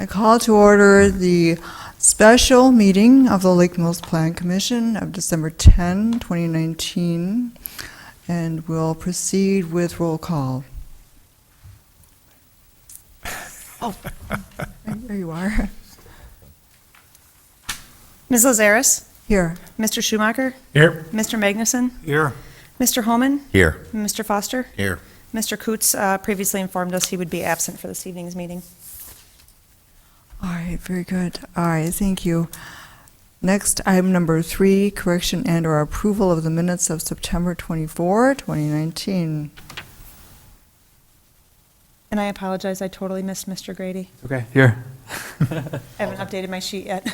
I call to order the special meeting of the Lake Mills Plan Commission of December 10, 2019, and we'll proceed with roll call. Oh, there you are. Ms. Lazaris, Here. Mr. Schumacher, Here. Mr. Magnuson, Here. Mr. Holman, Here. Mr. Foster. Here. Mr. Coots previously informed us he would be absent for this evening's meeting. All right, very good. All right, thank you. Next, item number 3, correction and/or approval of the minutes of September 24, 2019. And I apologize, I totally missed Mr. Grady. Okay. Here. I haven't updated my sheet yet.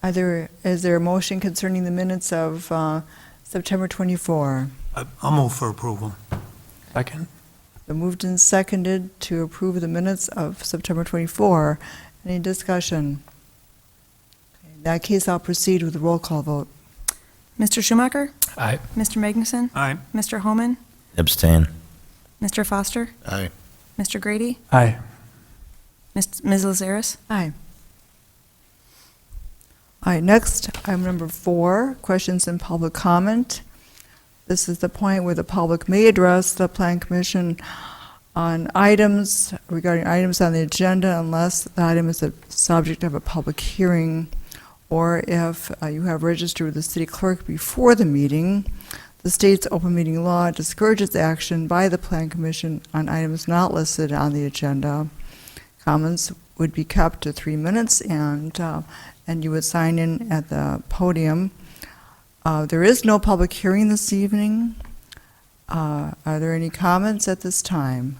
Is there a motion concerning the minutes of September 24? I'll move for approval. Second. The moved and seconded to approve the minutes of September 24. Any discussion? In that case, I'll proceed with the roll call vote. Mr. Schumacher, Aye. Mr. Magnuson, Aye. Mr. Holman, Abstain. Mr. Foster, Aye. Mr. Grady, Aye. Ms. Lazaris. Aye. All right, next, item number 4, questions and public comment. This is the point where the public may address the Plan Commission on items, regarding items on the agenda, unless the item is the subject of a public hearing, or if you have registered with the city clerk before the meeting. The state's open meeting law discourages action by the Plan Commission on items not listed on the agenda. Comments would be kept to 3 minutes, and you would sign in at the podium. There is no public hearing this evening. Are there any comments at this time?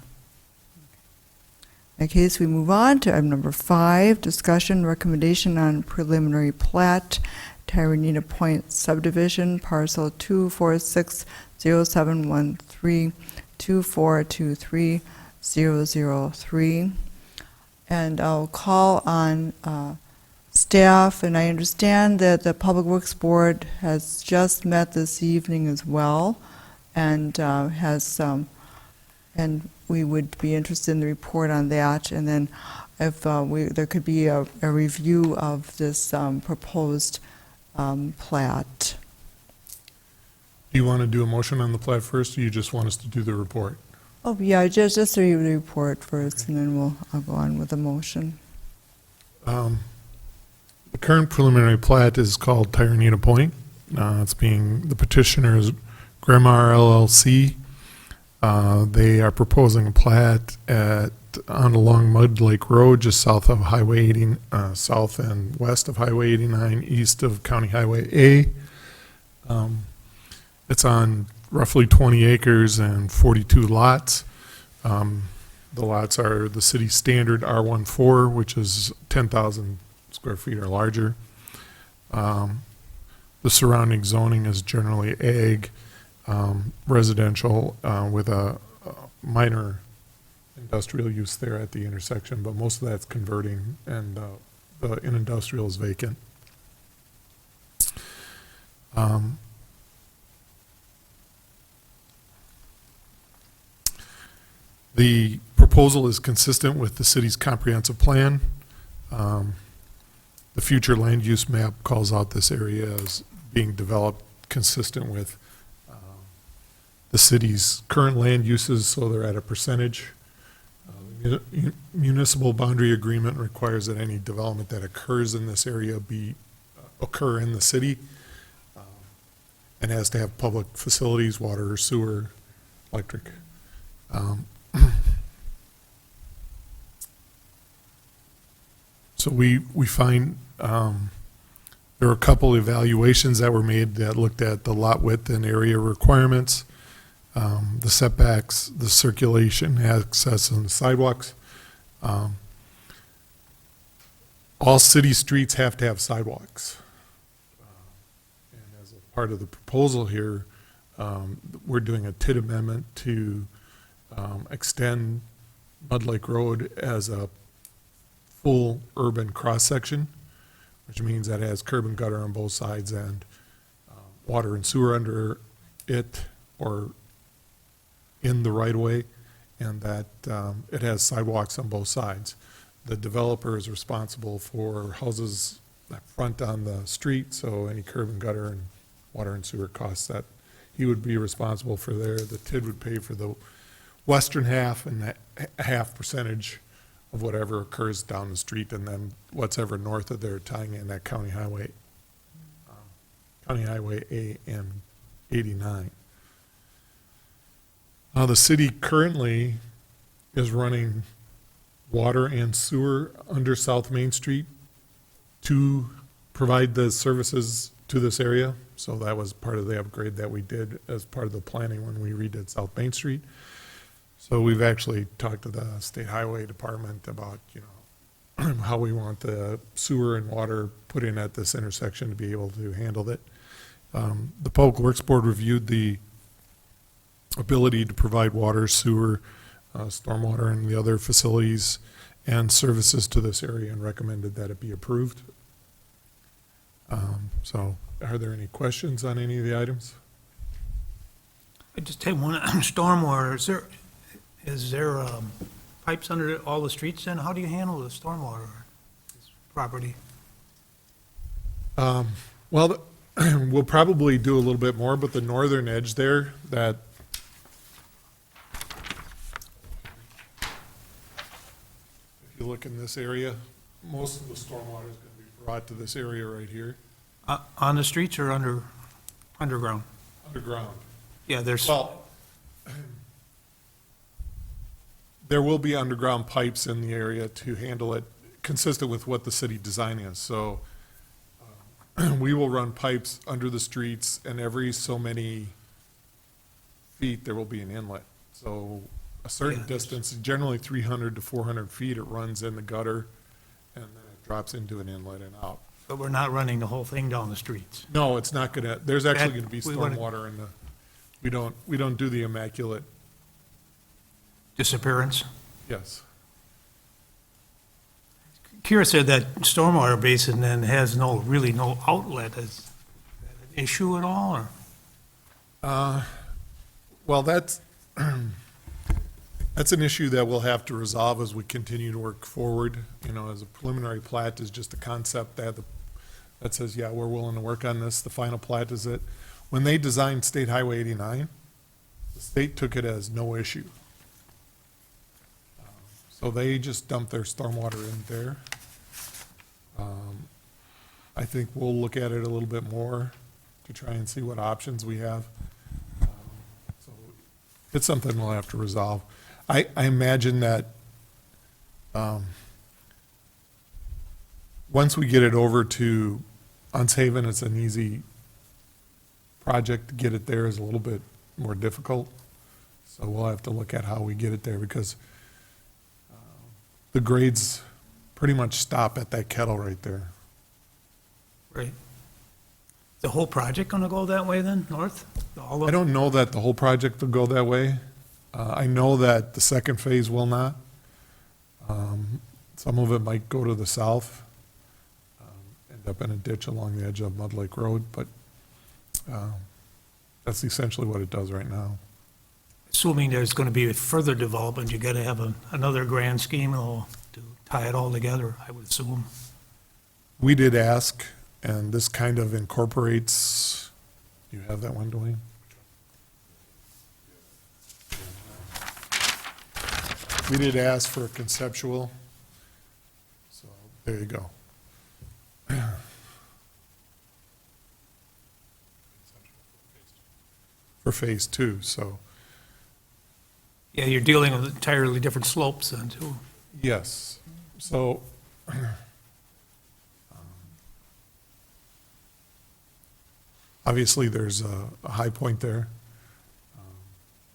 In that case, we move on to item number 5, discussion recommendation on preliminary plat, Tyranena Point Subdivision, Parcel 246071324230003. And I'll call on staff, and I understand that the Public Works Board has just met this evening as well, and and we would be interested in the report on that. And then if there could be a review of this proposed plat. Do you want to do a motion on the plat first, or you just want us to do the report? Oh, yeah, just review the report first, and then I'll go on with the motion. The current preliminary plat is called Tyranena Point. The petitioner is Grandma LLC. They are proposing a plat on along Mud Lake Road, just south of Highway 80, south and west of Highway 89, east of County Highway A. It's on roughly 20 acres and 42 lots. The lots are the city standard R14, which is 10,000 square feet or larger. The surrounding zoning is generally ag, residential, with a minor industrial use there at the intersection, but most of that's converting, and the industrial is vacant. The proposal is consistent with the city's comprehensive plan. The future land use map calls out this area as being developed consistent with the city's current land uses, so they're at a percentage. The municipal boundary agreement requires that any development that occurs in this area occur in the city, and has to have public facilities, water, sewer, electric. So we find there were a couple evaluations that were made that looked at the lot width and area requirements, the setbacks, the circulation, access, and the sidewalks. All city streets have to have sidewalks. And as a part of the proposal here, we're doing a TID amendment to extend Mud Lake Road as a full urban cross-section, which means that it has curb and gutter on both sides and water and sewer under it or in the right-of-way, and that it has sidewalks on both sides. The developer is responsible for houses that front on the street, so any curb and gutter and water and sewer costs that he would be responsible for there. The TID would pay for the western half and that half percentage of whatever occurs down the street, and then what's ever north of there tying in that County Highway A and 89. Now, the city currently is running water and sewer under South Main Street to provide the services to this area. So that was part of the upgrade that we did as part of the planning when we redid South Main Street. So we've actually talked to the State Highway Department about, how we want the sewer and water put in at this intersection to be able to handle it. The Public Works Board reviewed the ability to provide water, sewer, stormwater, and the other facilities and services to this area and recommended that it be approved. So are there any questions on any of the items? I just have one, stormwater, is there pipes under all the streets then? How do you handle the stormwater property? Well, we'll probably do a little bit more, but the northern edge there, that if you look in this area, most of the stormwater is going to be brought to this area right here, On the streets or underground? underground. Yeah, there's, Well, there will be underground pipes in the area to handle it, consistent with what the city design is. So we will run pipes under the streets, and every so many feet, there will be an inlet. So a certain Yeah. distance, generally 300 to 400 feet, it runs in the gutter, and then it drops into an inlet and out. but we're not running the whole thing down the streets. No, it's not gonna, there's actually gonna be we wanna- stormwater in the, we don't do the immaculate, Disappearance. yes. Kira said that stormwater basin then has really no outlet. Is that an issue at all, or? Well, that's an issue that we'll have to resolve as we continue to work forward. As a preliminary plat is just a concept that says, yeah, we're willing to work on this. The final plat is it. When they designed State Highway 89, the state took it as no issue. So they just dumped their stormwater in there. I think we'll look at it a little bit more to try and see what options we have. So it's something we'll have to resolve. I imagine that once we get it over to Unshaven, it's an easy project. To get it there is a little bit more difficult. So we'll have to look at how we get it there, because the grades pretty much stop at that kettle right there. Right. The whole project gonna go that way then, north? All I of, don't know that the whole project will go that way. I know that the second phase will not. Some of it might go to the south, end up in a ditch along the edge of Mud Lake Road, but that's essentially what it does right now. assuming there's gonna be further development, you gotta have another grand scheme to tie it all together, I would assume. We did ask, and this kind of incorporates, you have that one, Dwayne? We did ask for a conceptual, so there you go. For phase two, so, Yeah, you're dealing with entirely different slopes then, too. yes. So, obviously, there's a high point there.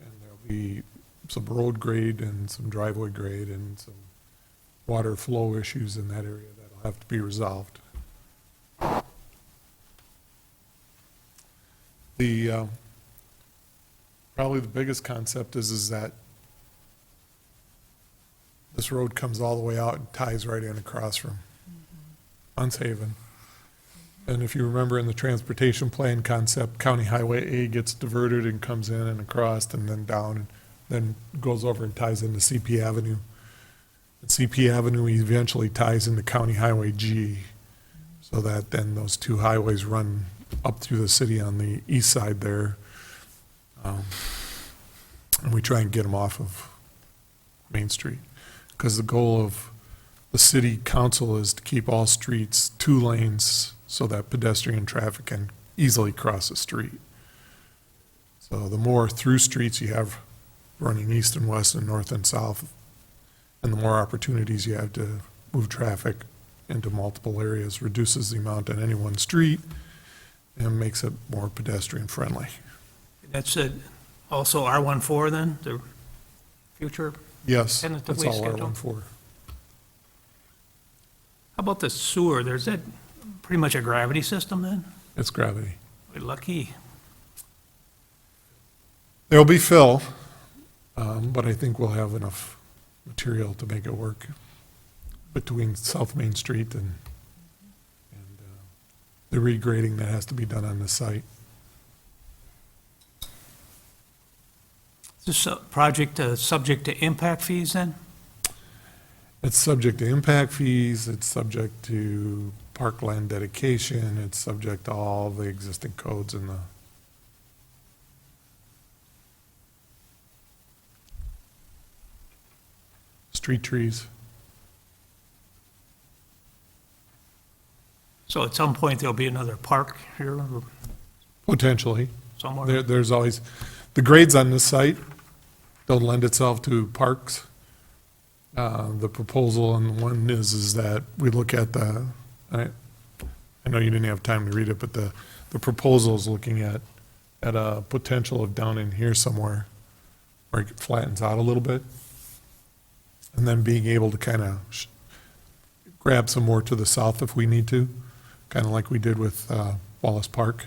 And there'll be some road grade and some driveway grade and some water flow issues in that area that'll have to be resolved. The, probably the biggest concept is that this road comes all the way out and ties right in across from Unshaven. And if you remember in the transportation plan concept, County Highway A gets diverted and comes in and across and then down, and then goes over and ties into CP Avenue. And CP Avenue eventually ties into County Highway G, so that then those two highways run up through the city on the east side there. And we try and get them off of Main Street, because the goal of the city council is to keep all streets 2 lanes so that pedestrian traffic can easily cross the street. So the more through streets you have running east and west and north and south, and the more opportunities you have to move traffic into multiple areas, reduces the amount on any one street and makes it more pedestrian friendly. That's it. Also R14 then, the future? Yes, that's Tentatively all scheduled? R14. How about the sewer? There's that pretty much a gravity system then? It's gravity. We're lucky. There'll be fill, but I think we'll have enough material to make it work between South Main Street and the regrading that has to be done on the site. Is this project subject to impact fees then? It's subject to impact fees, it's subject to parkland dedication, it's subject to all the existing codes in the street trees. So at some point, there'll be another park here or Potentially. somewhere? There's always, the grades on this site don't lend itself to parks. The proposal on one is that we look at I know you didn't have time to read it, but the proposal is looking at a potential of down in here somewhere where it flattens out a little bit. And then being able to kind of grab some more to the south if we need to, kind of like we did with Wallace Park.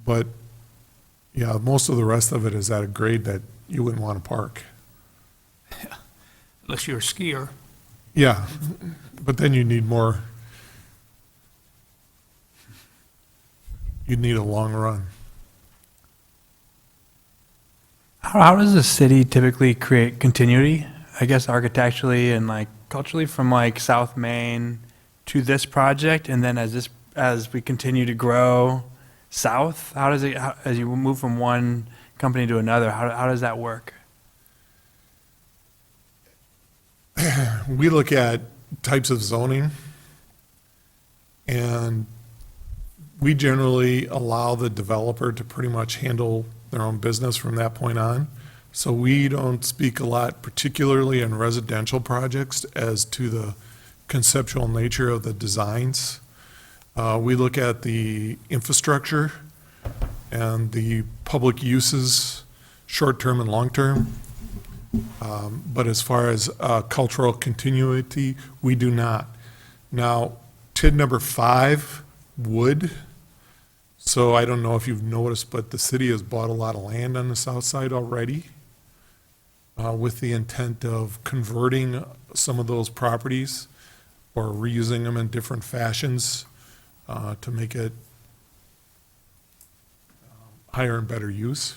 But, yeah, most of the rest of it is at a grade that you wouldn't want to park. Unless you're a skier. Yeah, but then you need more, you'd need a long run. How does the city typically create continuity, I guess architecturally and like culturally, from like South Main to this project? And then as we continue to grow south, how does it, as you move from one company to another, how does that work? We look at types of zoning, and we generally allow the developer to pretty much handle their own business from that point on. So we don't speak a lot, particularly in residential projects, as to the conceptual nature of the designs. We look at the infrastructure and the public uses, short-term and long-term. But as far as cultural continuity, we do not. Now, TID number 5 would. So I don't know if you've noticed, but the city has bought a lot of land on the south side already with the intent of converting some of those properties or reusing them in different fashions to make it higher and better use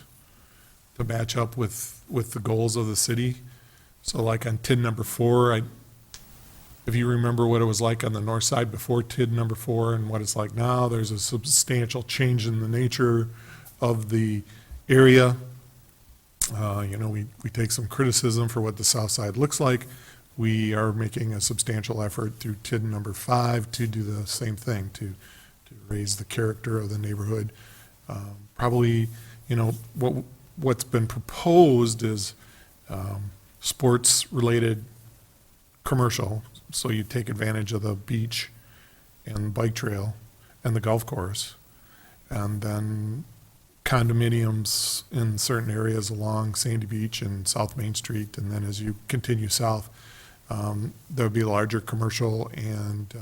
to match up with the goals of the city. So like on TID number 4, if you remember what it was like on the north side before TID number 4 and what it's like now, there's a substantial change in the nature of the area. We take some criticism for what the south side looks like. We are making a substantial effort through TID number 5 to do the same thing, to raise the character of the neighborhood. Probably, what's been proposed is sports-related commercial. So you take advantage of the beach and bike trail and the golf course. And then condominiums in certain areas along Sandy Beach and South Main Street. And then as you continue south, there'll be larger commercial and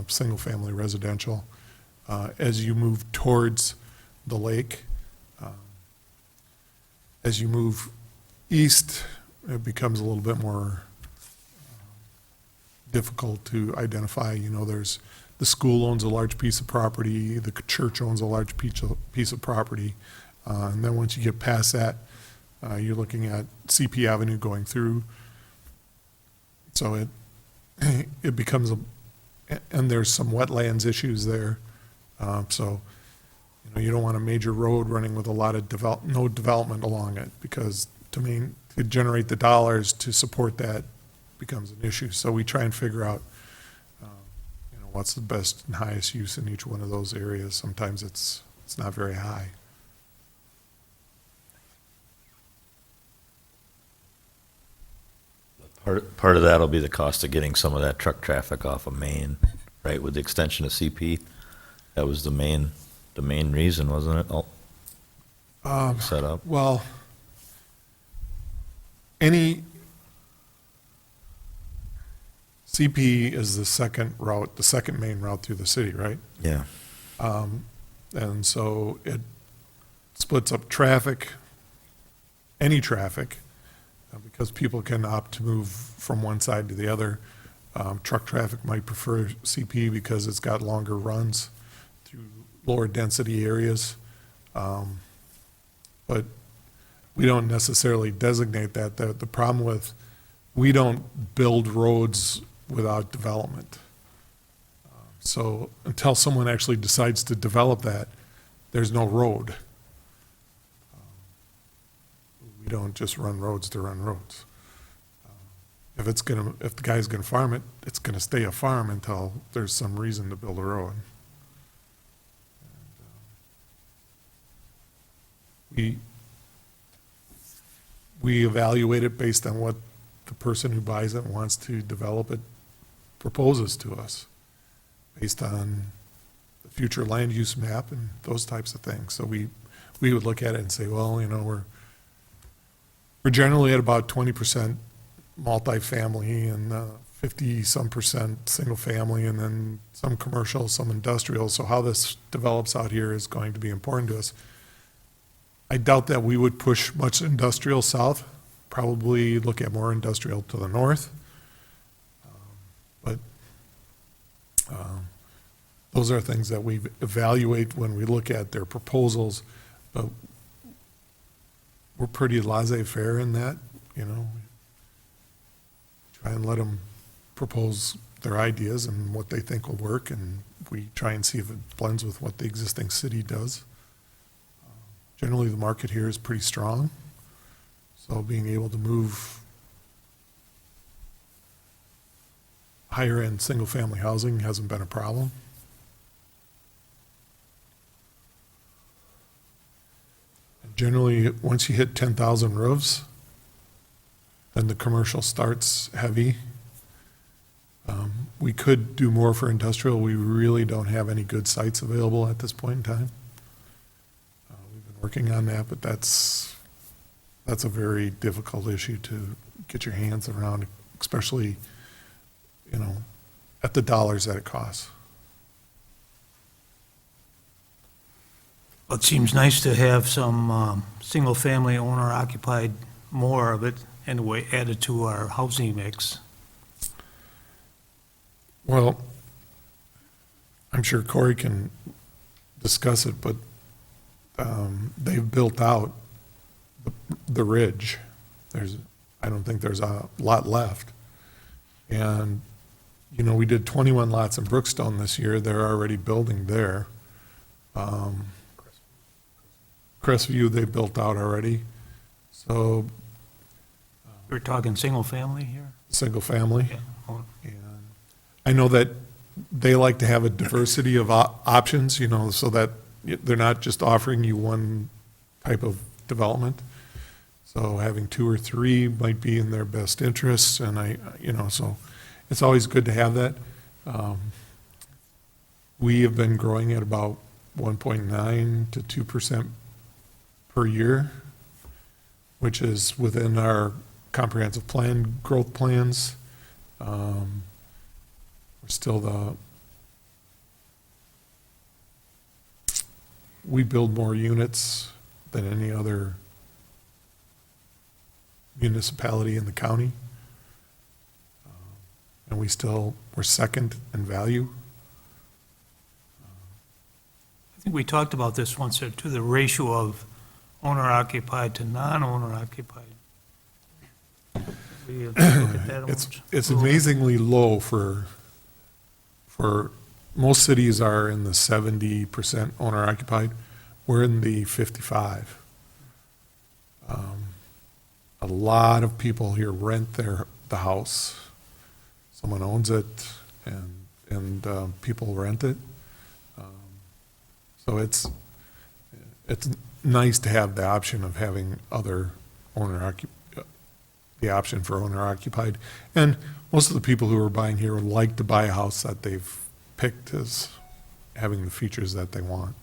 single-family residential. As you move towards the lake, as you move east, it becomes a little bit more difficult to identify. You know, there's, the school owns a large piece of property, the church owns a large piece of property. And then once you get past that, you're looking at CP Avenue going through. So it becomes and there's some wetlands issues there. So, you know, you don't want a major road running with a lot of no development along it, because to generate the dollars to support that becomes an issue. So we try and figure out, you know, what's the best and highest use in each one of those areas. Sometimes it's not very high. Part of that'll be the cost of getting some of that truck traffic off of Main, right, with the extension of CP. That was the main reason, wasn't it? Set up. Well, any CP is the second route, the second main route through the city, right? Yeah. And so it splits up traffic, any traffic, because people can opt to move from one side to the other. Truck traffic might prefer CP because it's got longer runs through lower density areas. But we don't necessarily designate that. The problem with, we don't build roads without development. So until someone actually decides to develop that, there's no road. We don't just run roads to run roads. If the guy's gonna farm it, it's gonna stay a farm until there's some reason to build a road. We evaluate it based on what the person who buys it and wants to develop it proposes to us, based on the future land use map and those types of things. So we would look at it and say, well, you know, we're generally at about 20% multifamily and 50-some% single family, and then some commercial, some industrial. So how this develops out here is going to be important to us. I doubt that we would push much industrial south, probably look at more industrial to the north. But those are things that we evaluate when we look at their proposals. But we're pretty laissez-faire in that, you know. Try and let them propose their ideas and what they think will work, and we try and see if it blends with what the existing city does. Generally, the market here is pretty strong, so being able to move higher-end single-family housing hasn't been a problem. And generally, once you hit 10,000 roofs, then the commercial starts heavy. We could do more for industrial. We really don't have any good sites available at this point in time. We've been working on that, but that's a very difficult issue to get your hands around, especially, you know, at the dollars that it costs. Well, it seems nice to have some single-family owner-occupied, more of it, anyway, added to our housing mix. Well, I'm sure Corey can discuss it, but they've built out the ridge. I don't think there's a lot left. And, you know, we did 21 lots in Brookstone this year. They're already building there. Crestview, they built out already. So, We're talking single-family here? single family. Yeah. Oh, And I know that they like to have a diversity of options, you know, so that they're not just offering you one type of development. So having two or three might be in their best interests, and you know, so it's always good to have that. We have been growing at about 1.9 to 2% per year, which is within our comprehensive plan growth plans. We're still we build more units than any other municipality in the county. and we're second in value. I think we talked about this once, or to the ratio of owner-occupied to non-owner-occupied. We look at that once. It's amazingly low for, most cities are in the 70% owner occupied. We're in the 55. A lot of people here rent the house. Someone owns it and people rent it. So it's nice to have the option of having other the option for owner occupied. And most of the people who are buying here would like to buy a house that they've picked as having the features that they want.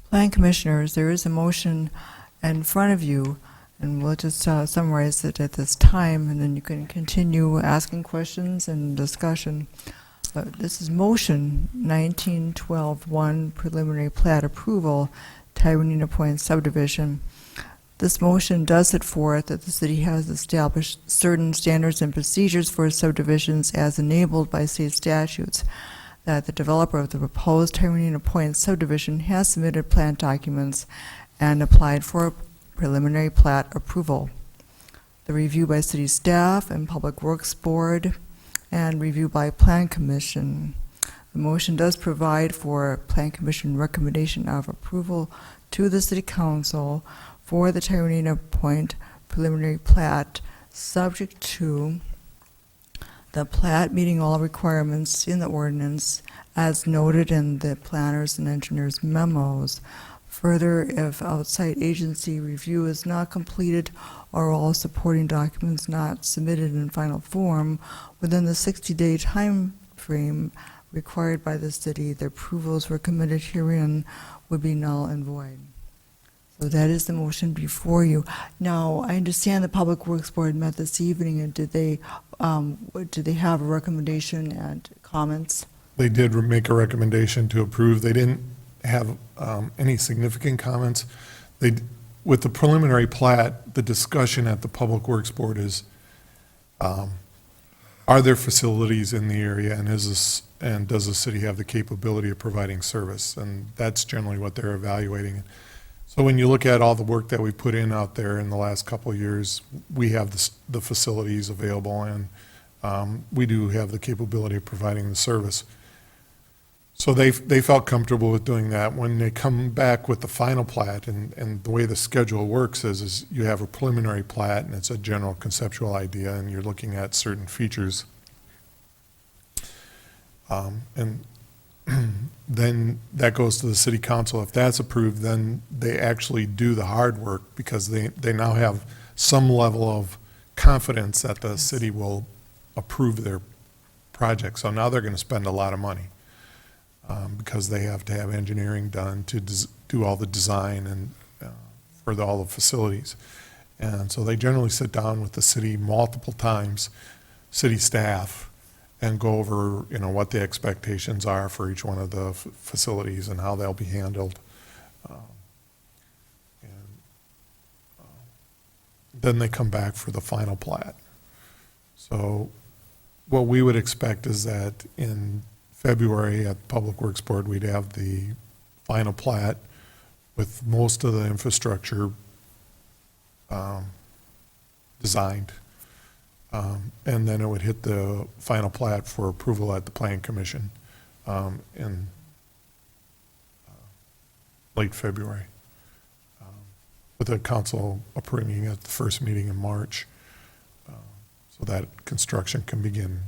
Plan commissioners, there is a motion in front of you, and we'll just summarize it at this time, and then you can continue asking questions and discussion. This is motion 1912-1, preliminary plat approval, Tyranena Point subdivision. This motion does set forth that the city has established certain standards and procedures for subdivisions as enabled by state statutes, that the developer of the proposed Tyranena Point subdivision has submitted plan documents and applied for preliminary plat approval. The review by city staff and Public Works Board and review by Plan Commission. The motion does provide for Plan Commission recommendation of approval to the City Council for the Tyranena Point preliminary plat, subject to the plat meeting all requirements in the ordinance as noted in the planners and engineers memos. Further, if outside agency review is not completed or all supporting documents not submitted in final form within the 60-day time frame required by the city, the approvals recommended herein would be null and void. So that is the motion before you. Now, I understand the Public Works Board met this evening, and did they have a recommendation and comments? They did make a recommendation to approve. They didn't have any significant comments. With the preliminary plat, the discussion at the Public Works Board is, are there facilities in the area, and does the city have the capability of providing service? And that's generally what they're evaluating. So when you look at all the work that we put in out there in the last couple of years, we have the facilities available, and we do have the capability of providing the service. So they felt comfortable with doing that. When they come back with the final plat, and the way the schedule works is you have a preliminary plat, and it's a general conceptual idea, and you're looking at certain features. And then that goes to the city council. If that's approved, then they actually do the hard work, because they now have some level of confidence that the city will approve their project. So now they're going to spend a lot of money. Because they have to have engineering done to do all the design and for all the facilities. And so they generally sit down with the city multiple times, city staff, and go over, what the expectations are for each one of the facilities and how they'll be handled. Then they come back for the final plat. So what we would expect is that in February at the Public Works Board, we'd have the final plat with most of the infrastructure designed. And then it would hit the final plat for approval at the Plan Commission in late February, with the council approving at the first meeting in March, so that construction can begin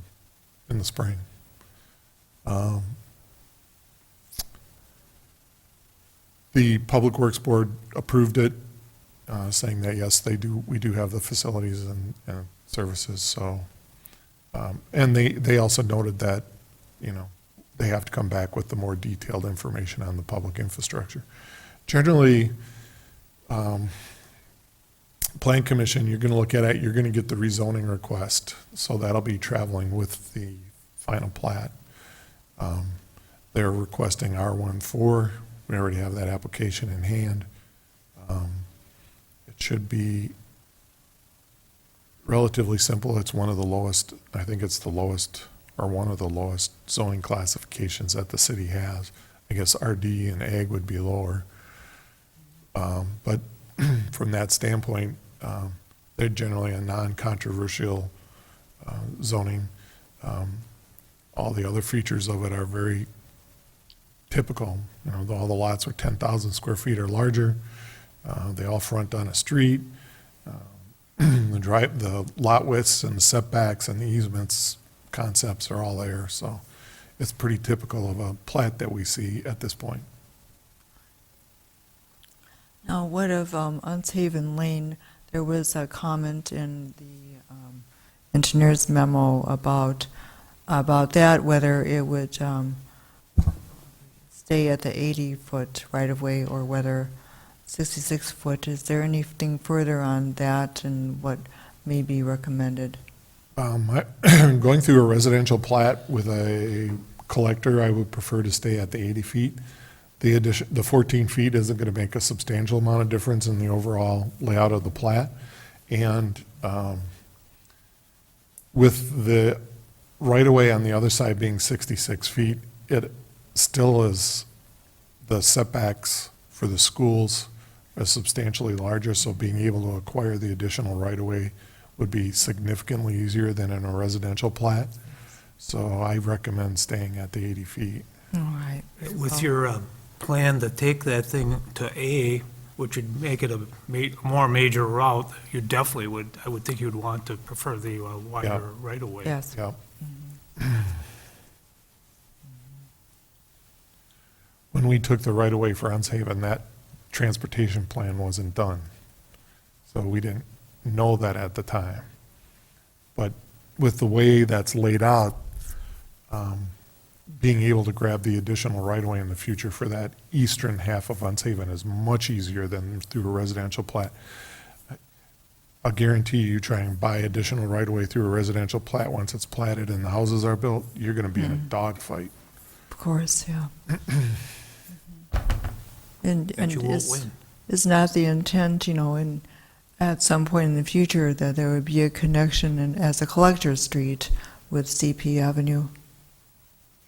in the spring. The Public Works Board approved it, saying that yes, we do have the facilities and services. So, and they also noted that, they have to come back with the more detailed information on the public infrastructure. Generally, Plan Commission, you're going to look at it, you're going to get the rezoning request. So that'll be traveling with the final plat. They're requesting R14. We already have that application in hand. should be relatively simple. It's one of the lowest, I think it's the lowest, or one of the lowest zoning classifications that the city has. I guess RD and ag would be lower. But from that standpoint, they're generally a non-controversial zoning. All the other features of it are very typical. You know, all the lots are 10,000 square feet or larger. They all front on a street. The lot widths and the setbacks and the easements concepts are all there. So it's pretty typical of a plat that we see at this point. Now, what of Unshaven Lane? There was a comment in the engineer's memo about that, whether it would stay at the 80-foot right-of-way or whether 66-foot. Is there anything further on that and what may be recommended? Going through a residential plat with a collector, I would prefer to stay at the 80 feet. The 14 feet isn't going to make a substantial amount of difference in the overall layout of the plat. And with the right-of-way on the other side being 66 feet, it still is, the setbacks for the schools are substantially larger, so being able to acquire the additional right-of-way would be significantly easier than in a residential plat. So I recommend staying at the 80 feet. All right. With your plan to take that thing to A, which would make it a more major route, you definitely would, I would think you'd want to prefer the wider right-of-way. Yes. Yep. When we took the right-of-way for Unshaven, that transportation plan wasn't done. So we didn't know that at the time. But with the way that's laid out, being able to grab the additional right-of-way in the future for that eastern half of Unshaven is much easier than through a residential plat. I'll guarantee you try and buy additional right-of-way through a residential plat, once it's platted and the houses are built, you're gonna be in a dogfight. Of course, yeah. And You won't win. is not the intent, at some point in the future that there would be a connection as a collector street with CP Avenue?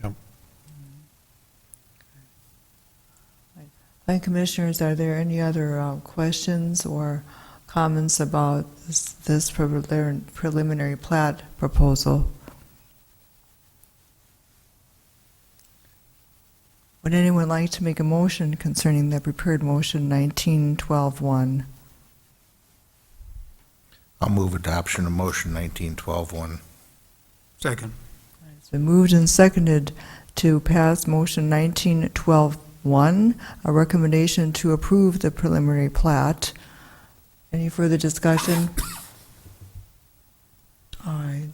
Yep. And commissioners, are there any other questions or comments about this preliminary plat proposal? Would anyone like to make a motion concerning the prepared motion 1912-1? I'll move adoption of motion 1912-1. Second. It's been moved and seconded to pass motion 1912-1, a recommendation to approve the preliminary plat. Any further discussion? All right.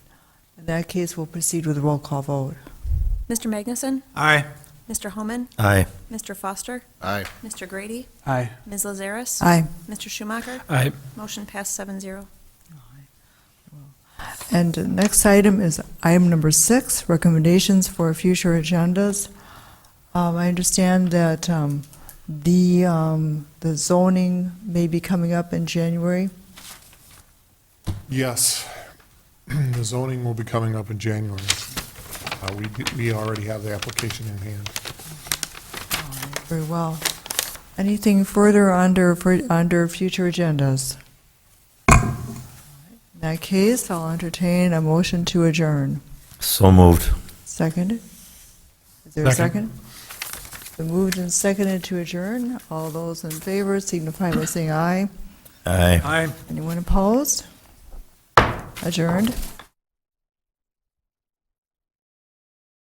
In that case, we'll proceed with a roll call vote. Mr. Magnuson? Aye. Mr. Homan? Aye. Mr. Foster? Aye. Mr. Grady? Aye. Ms. Lazaris? Aye. Mr. Schumacher? Aye. Motion passed 7-0. And the next item is item number 6, recommendations for future agendas. I understand that the zoning may be coming up in January. Yes, the zoning will be coming up in January. We already have the application in hand. Very well. Anything further under future agendas? In that case, I'll entertain a motion to adjourn. So moved. Second? Is there a second? Been moved and seconded to adjourn. All those in favor signify by saying aye. Aye. Aye. Anyone opposed? Adjourned.